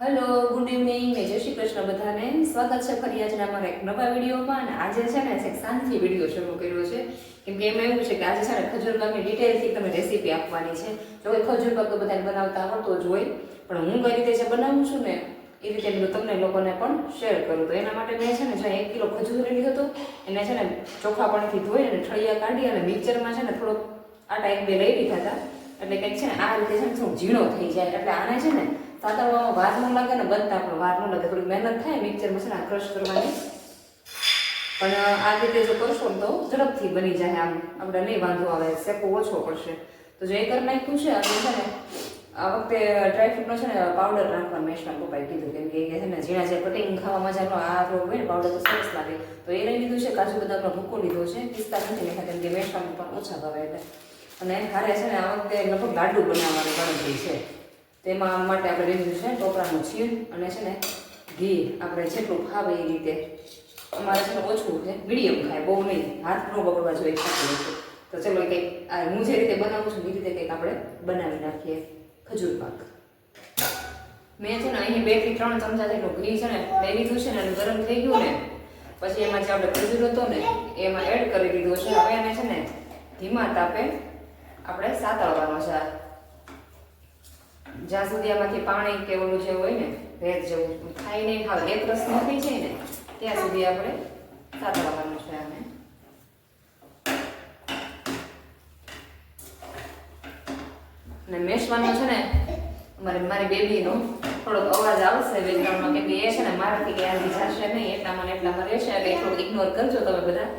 Hello, good evening ને જય શ્રી કૃષ્ણ બધાને. સ્વાગત છે ફરી આજના અમારા એક નવા વિડીયોમાં. અને આજે છે ને એક શાંતિ વિડીયો શરૂ કર્યો છે, કેમ કે એમાં એવું છે કે આજે છે ને ખજૂર પાકની ડિટેલથી તમે રેસીપી આપવાની છે. જો કે ખજૂર પાક તો બધાને બનાવતા આવડતો જ હોય, પણ હું કઈ રીતે જે બનાવું છું ને એ રીતે હું તમને લોકોને પણ શેર કરું. તો એના માટે મેં છે ને જો 1 કિલો ખજૂર લીધો હતો, એને છે ને ચોખ્ખા પાણીથી ધોઈ અને ઠળિયા કાઢી અને મિક્સરમાં છે ને થોડોક આટા 1-2 લઈ લીધા હતા. એટલે કંઈક છે ને આ રીતે છે ને થોડું ઝીણો થઈ જાય. એટલે આને છે ને સાતળવામાં વાર ન લાગે ને બનતા પણ વાર ન લાગે. થોડી મહેનત થાય મિક્સરમાં છે ને ક્રશ કરવાની, પણ આ રીતે જો કરશો ને તો ઝડપથી બની જાય. આમ આપણે નહીં વાંધો આવે, શેકો ઓછો પડશે. તો જે કરી નાખ્યું છે અને છે ને આ વખતે ડ્રાયફ્રૂટનો છે ને પાવડર નાખવા મેશના પપ્પાએ કીધું, કેમ કે છે ને ઝીણા જે કટિંગ ખાવા મજાનો આ થોડું હોય ને પાવડર તો સરસ લાગે. તો એ લઈ લીધું છે. કાજુ બદામનો ભૂકો લીધો છે, પિસ્તા નથી નાખ્યા કેમ કે મેશના પણ ઓછા ભાવે એટલે. અને હારે છે ને આ વખતે લગભગ લાડુ બનાવવાની ગણતરી છે. તેમાં માટે આપણે લીધું છે ટોપરાનું છીણ અને છે ને ઘી. આપણે જેટલું ખાવે એ રીતે. અમારે છે ને ઓછું છે, મીડિયમ ખાય, બહુ નહીં, હાથ ન બગડવા જોઈએ ખાતું. તો ચલો કંઈક હું જે રીતે બનાવું છું એ રીતે કંઈક આપણે બનાવી નાખીએ ખજૂર પાક. મેં છે ને અહીં 2 થી 3 ચમચા જેટલું ઘી છે ને લઈ લીધું છે ને અને ગરમ થઈ ગયું ને પછી એમાં જે આપણે ખજૂર હતો ને એમાં એડ કરી દીધો છે. હવે એને છે ને ધીમા તાપે આપણે સાતળવાનો છે, જ્યાં સુધી આમાંથી પાણી કે ઓલું જે હોય ને ભેજ જેવું થાય નહીં, ખાવ એક રસ ન થઈ જાય ને ત્યાં સુધી આપણે સાતળવાનું છે. આને અને મેશવાનો છે ને મારી બેબીનો થોડોક અવાજ આવશે બેકગ્રાઉન્ડમાં, કેમ કે એ છે ને મારાથી કે આની જશે નહીં, એટલામાં ને એટલામાં રહેશે. એટલે થોડુંક ઇગ્નોર કરજો તમે બધા.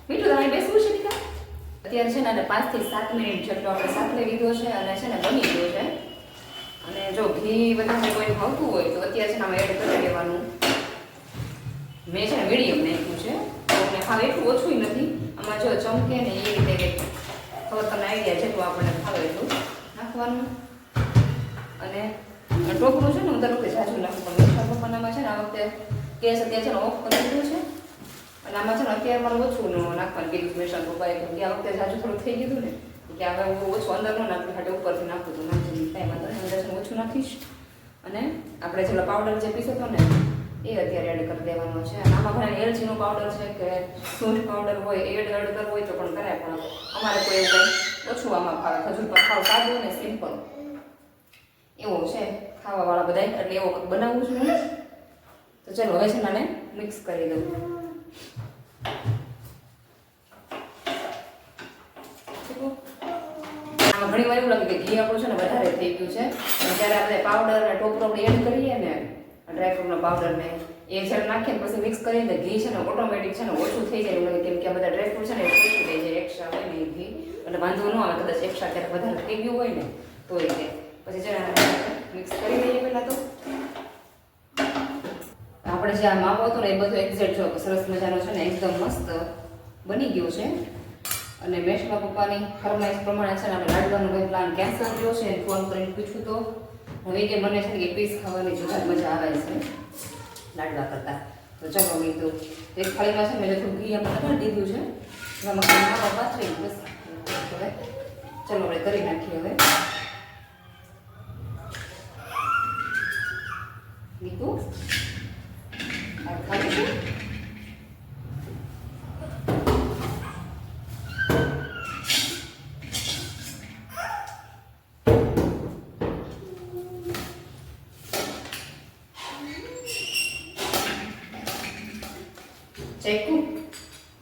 મીઠું તમારે બેસવું છે દીકરા? અત્યારે છે ને 5 થી 7 મિનિટ જેટલો આપણે સાતળી લીધો છે અને છે ને બની ગયો છે. અને જો ઘી વધારે કોઈ ભાવતું હોય તો અત્યારે છે ને આમાં એડ કરી દેવાનું. મેં છે ને મીડિયમ નાખ્યું છે, તો મેં ખાવ એટલું ઓછું નથી. આમાં જો ચમકે ને એ રીતે કંઈક ખબર તમને આઈડિયા જેટલું આપણને ખાવે એટલું નાખવાનું. અને ટોપરું છે ને હું દર વખતે જાજુ નાખું, પણ મીઠા પપ્પાનામાં છે ને આ વખતે ગેસ અત્યારે છે ને ઓફ કરી દીધું છે. અને આમાં છે ને અત્યારે મારું ઓછું નાખવાનું કીધું મેશા પપ્પાએ, કેમ કે આ વખતે જાજુ થોડું થઈ ગયું ને કે હવે હું ઓછું અંદર ન નાખું, માટે ઉપરથી નાખું તો નાખી કાંઈ વાંધો નહીં, અંદર ઓછું નાખીશ. અને આપણે જેટલો પાવડર જે પીસો હતો ને એ અત્યારે એડ કરી દેવાનો છે. અને આમાં ઘણા એલચીનો પાવડર છે કે સૂંઠ પાવડર હોય એડ કરવું હોય તો પણ કરાય, પણ અમારે કોઈ એવું કંઈ ઓછું આમાં ખાવે. ખજૂર પર ખાવ સાદું ને સિમ્પલ એવું છે ખાવાવાળા બધા, એટલે એવો કંઈક બનાવવું છું. તો ચાલો હવે છે મને મિક્સ કરી દઉં. આમાં ઘણી વાર એવું લાગે કે ઘી આપણું છે ને વધારે થઈ ગયું છે, અને જ્યારે આપણે પાવડર અને ટોપરો આપણે એડ કરીએ ને ડ્રાયફ્રૂટનો પાવડર ને એ જ્યારે નાખીએ પછી મિક્સ કરીને ઘી છે ને ઓટોમેટિક છે ને ઓછું થઈ જાય એવું લાગે, કેમ કે આ બધા ડ્રાયફ્રૂટ છે ને ઓછું થઈ જાય એક્સ્ટ્રા હોય ને એ ઘી, એટલે વાંધો ન આવે. કદાચ એક્સ્ટ્રા ક્યારેક વધારે થઈ ગયું હોય ને તો એ રીતે પછી છે મિક્સ કરી લઈએ. પહેલાં તો આપણે જે આ માવો હતો ને એ બધું એક્ઝેક્ટ જો સરસ મજાનો છે ને એકદમ મસ્ત બની ગયું છે. અને મેશમાં પપ્પાની ફરમાઈશ પ્રમાણે છે ને આપણે લાડવાનો કંઈ પ્લાન કેન્સલ થયો છે. ફોન કરીને પૂછ્યું તો હવે કે મને છે ને કે પીસ ખાવાની જુદા મજા આવે છે લાડવા કરતાં. તો ચાલો કીધું એક થાળીમાં છે મેં થોડું ઘી આપણે લગાડી દીધું છે, એમાં માવા પાથરી બસ. હવે ચાલો આપણે કરી નાખીએ. હવે દીકું ખાવું છે. ચેકું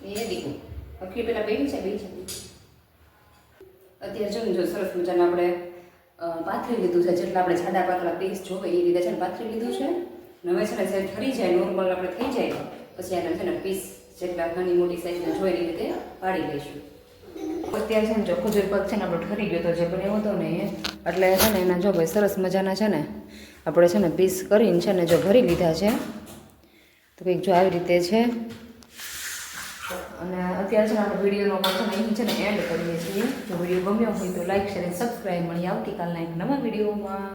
એ દીકું અખી પેલા બેન છે અત્યારે જો સરસ મજાને આપણે પાથરી લીધું છે. જેટલા આપણે જાડા પાતળા પીસ જોવે એ રીતે છે ને પાથરી લીધું છે. હવે છે ને જે ઠરી જાય નોર્મલ આપણે થઈ જાય પછી આને છે ને પીસ જેટલા નાની મોટી સાઈઝના જોઈએ એ રીતે પાડી લઈશું. અત્યારે છે ને જો ખજૂર પાક છે ને આપણો ઠરી ગયો તો જે બનાવ્યો હતો ને એટલે છે ને એના જો ભાઈ સરસ મજાના છે ને આપણે છે ને પીસ કરીને છે ને જો ભરી લીધા છે. તો કંઈક જો આવી રીતે છે. અને અત્યારે છે ને આપણે વિડીયોનો પણ છે ને અહીં છે ને એન્ડ કરીએ છીએ. જો વિડીયો ગમ્યો હોય તો લાઈક શેર અને સબસ્ક્રાઈબ. મળીએ આવતીકાલના એક નવા વિડીયોમાં.